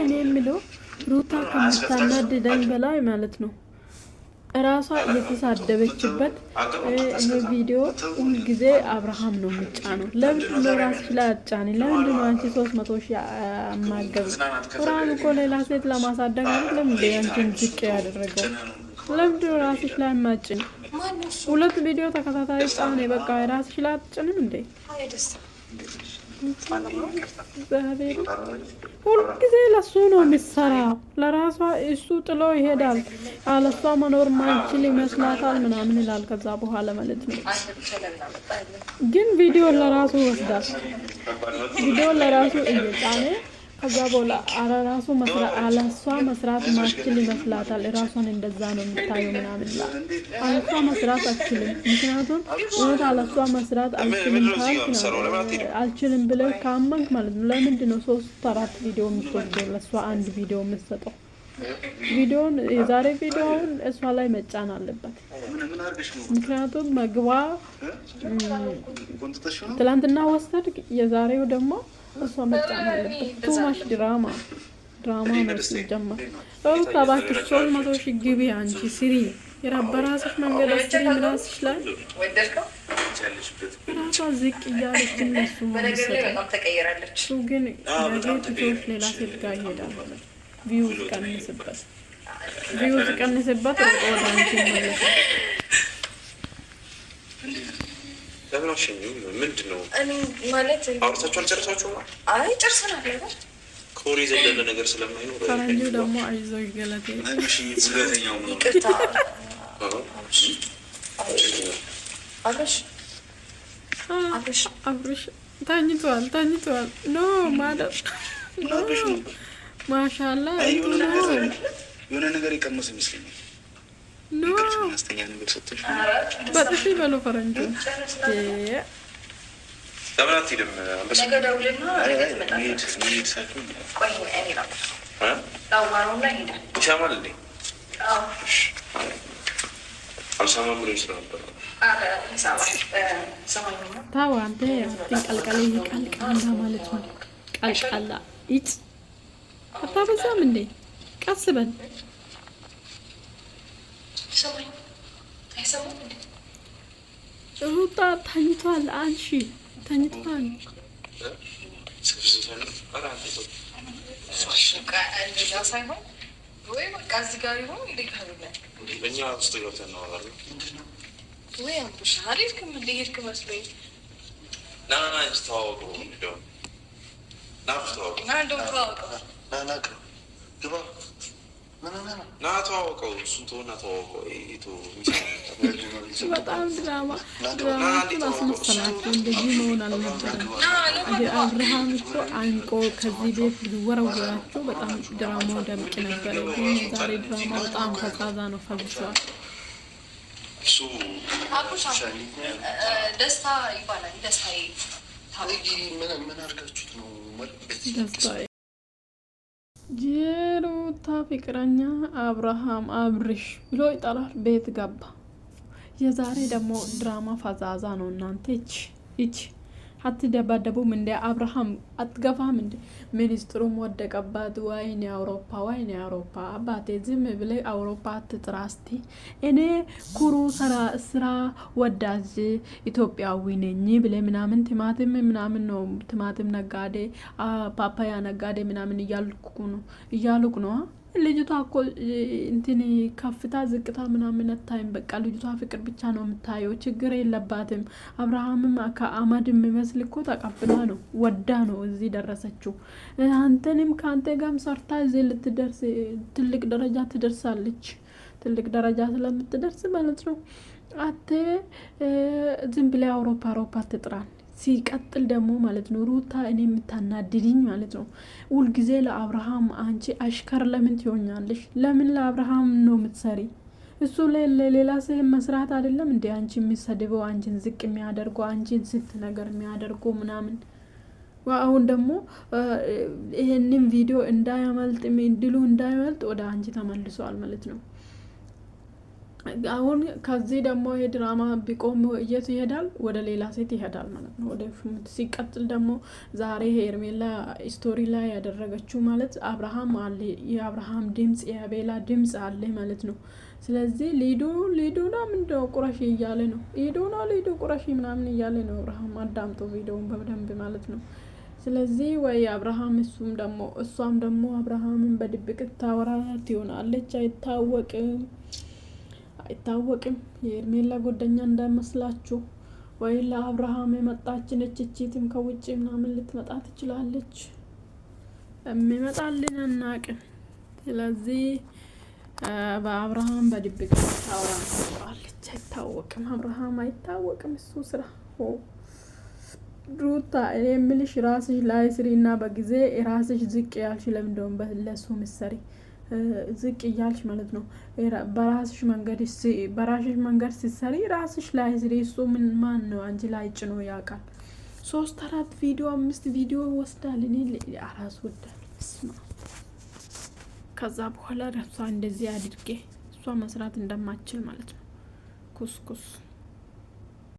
እኔ የምለው ሩታ ከምታናድደኝ በላይ ማለት ነው ራሷ እየተሳደበችበት ቪዲዮ ሁል ጊዜ አብርሃም ነው የሚጫነው። ለምን ነው ራስሽ ላይ አጫኒ? ለምን ነው አንቺ 300 ሺህ አማገብ? ቁርአን እኮ ሌላ ሴት ለማሳደግ አይደለም እንዴ አንቺን ዝቅ ያደረገው? ለምን ነው ራስሽ ላይ ማጭን? ሁለት ቪዲዮ ተከታታይ ጫነ በቃ ራስሽ ላይ አጭንም እንዴ? ሁል ጊዜ ለሱ ነው የሚሰራው። ለራሷ እሱ ጥሎ ይሄዳል። አለሷ መኖር ማንችል ይመስላታል ምናምን ይላል። ከዛ በኋላ ማለት ነው ግን ቪዲዮ ለራሱ ወስዳል። ቪዲዮ ለራሱ እየጫነ ከዛ በኋላ አራራሱ መስራት አለሷ መስራት ማንችል ይመስላታል። ራሷን እንደዛ ነው የምታየው ምናምን ይላል። አለሷ መስራት አትችልም። ምክንያቱም ወደ አለሷ መስራት አልችልም ብለህ ካመንክ ማለት ነው ለምንድን ነው 3-4 ቪዲዮ የምትወስደው? ለሷ አንድ ቪዲዮ የምትሰጠው? ቪዲዮን የዛሬ ቪዲዮውን እሷ ላይ መጫን አለበት። ምክንያቱም መግባ ትላንትና ወሰድ የዛሬው ደግሞ እሷ መጫን አለበት። ቱማሽ ድራማ ነው ሲጀመር። ታባክሽ 300 ሺህ ግቢ አንቺ ስሪ የራበራስሽ መንገድ አስሪ ራስሽ ላይ ራሷ ዝቅ እያለች እነሱ እሱ ግን ነገቶች ሌላ ሴት ጋር ይሄዳል። ቪውዝ ቀንስበት ወደ አንቺ መለስ ለምንሽኝ ምንድነው? እኔ ማለት አውርታችሁ አልጨረሳችሁም? አይ ጨርሰናል አይደል? ኮሪ ዘለለ ነገር ስለማይኖር ፈረንጁ ደግሞ አይዞህ ይገለጥ እሺ ስለተኛው ነው አብርሽ ተኝቷል ኖ ማለት ማሻአላ የሆነ ነገር ይቀመስ ይመስለኛል። ኖ በጥፊ በሎ ፈረንጁ ለምናት ይደም ነገ ደውልና ሄድ ቆይ እኔ ነው ዳዋሩና ሄዳ ይሰማል እንዴ? አልሰማም ብሎ ይችላል። ታው አንተ ትንቀልቀል ይቀልቀላ ማለት ነው። ቀልቀላ ይጭ አታበዛም እንዴ? ቀስ በል ሩታ ተኝቷል። አንሺ ተኝቷል። ወይ በቃ እዚህ ጋር ይሆን እንዴት አለ እኛ ውስጥ ገብተን ነው አይደል? ወይ አንቺ አልሄድክም እንዴ? ሄድክ መስሎኝ። ና እንጂ ተዋወቁ እንደው ና ግባ ና ተዋወቀው። እሱን ተውና ተዋወቀው። በጣም ድራማ አስመሰላችሁ። እንደዚህ መሆን አልነበረም። አብርሃም እኮ አንቆ ከዚህ ቤት ሊወረወራችሁ በጣም ድራማው ደምቅ ነበረ። ግን ዛሬ ድራማ በጣም ፈዛዛ ነው፣ ፈዝቷል። ደስታ ይባላል። ደስታ የሩታ ፍቅረኛ አብርሃም አብርሽ ብሎ ይጠራል። ቤት ገባ። የዛሬ ደግሞ ድራማ ፈዛዛ ነው። እናንተ እቺ አትደባደቡም እንደ አብርሃም አትገፋም እንደ ሚኒስትሩም ወደቀባት። ወይኔ አውሮፓ አባቴ ዝም ብለ አውሮፓ አትጥራስቲ። እኔ ኩሩ ስራ ወዳጅ ኢትዮጵያዊ ነኝ ብለ ምናምን ቲማቲም ምናምን ነው ቲማቲም ነጋዴ ፓፓያ ነጋዴ ምናምን እያልኩ ነው። ልጅቷ እኮ እንትን ከፍታ ዝቅታ ምናምን አታይም። በቃ ልጅቷ ፍቅር ብቻ ነው የምታየው። ችግር የለባትም። አብርሃምም ከአመድ የሚመስል እኮ ተቀብላ ነው ወዳ ነው እዚህ ደረሰችው። አንተንም ከአንተ ጋርም ሰርታ እዚህ ልትደርስ ትልቅ ደረጃ ትደርሳለች። ትልቅ ደረጃ ስለምትደርስ ማለት ነው። አተ ዝም ብለ አውሮፓ ትጥራል። ሲቀጥል ደግሞ ማለት ነው ሩታ እኔ የምታናድድኝ ማለት ነው ሁልጊዜ ለአብርሃም አንቺ አሽከር ለምን ትሆኛለሽ? ለምን ለአብርሃም ነው የምትሰሪ? እሱ ለሌላ ሰው መስራት አይደለም እንዴ አንቺ የሚሰድበው? አንቺን ዝቅ የሚያደርገው አንቺን ስንት ነገር የሚያደርገው ምናምን። አሁን ደግሞ ይሄንን ቪዲዮ እንዳያመልጥ ድሉ እንዳያመልጥ ወደ አንቺ ተመልሷል ማለት ነው። አሁን ከዚህ ደግሞ የድራማ ቢቆም የት ይሄዳል? ወደ ሌላ ሴት ይሄዳል ማለት ነው። ወደ ሲቀጥል ደግሞ ዛሬ ሄርሜላ ስቶሪ ላይ ያደረገችው ማለት አብርሃም አለ፣ የአብርሃም ድምጽ የአቤላ ድምጽ አለ ማለት ነው። ስለዚህ ሊዱና ምንድነው ቁረሺ እያለ ነው። ሊዱ ቁረሺ ምናምን እያለ ነው። አብርሃም አዳምጦ ቪዲዮውን በደንብ ማለት ነው። ስለዚህ ወይ አብርሃም እሷም ደግሞ አብርሃምን በድብቅ ታወራት ይሆናለች። አይታወቅም። የሄርሜላ ጓደኛ እንዳይመስላችሁ። ወይ ለአብርሃም የመጣች ነች። እቺትም ከውጭ ምናምን ልትመጣ ትችላለች። የሚመጣልን አናቅም። ስለዚህ በአብርሃም በድብቅ ታወራለች። አይታወቅም። አብርሃም አይታወቅም። እሱ ስራ ሩታ የምልሽ ራስሽ ላይ ስሪና በጊዜ ራስሽ ዝቅ ያልሽ ለምንደውም ለሱ ምሰሪ ዝቅ እያልሽ ማለት ነው። በራስሽ መንገድ ሲሰሪ ራስሽ ላይ ስሪ። እሱ ምን ማን ነው አንቺ ላይ ጭኖ ያውቃል? 3-4 ቪዲዮ 5 ቪዲዮ ወስዳል። እኔ አራስ ወዳል ስማ። ከዛ በኋላ እሷ እንደዚህ አድርጌ እሷ መስራት እንደማችል ማለት ነው። ኩስኩስ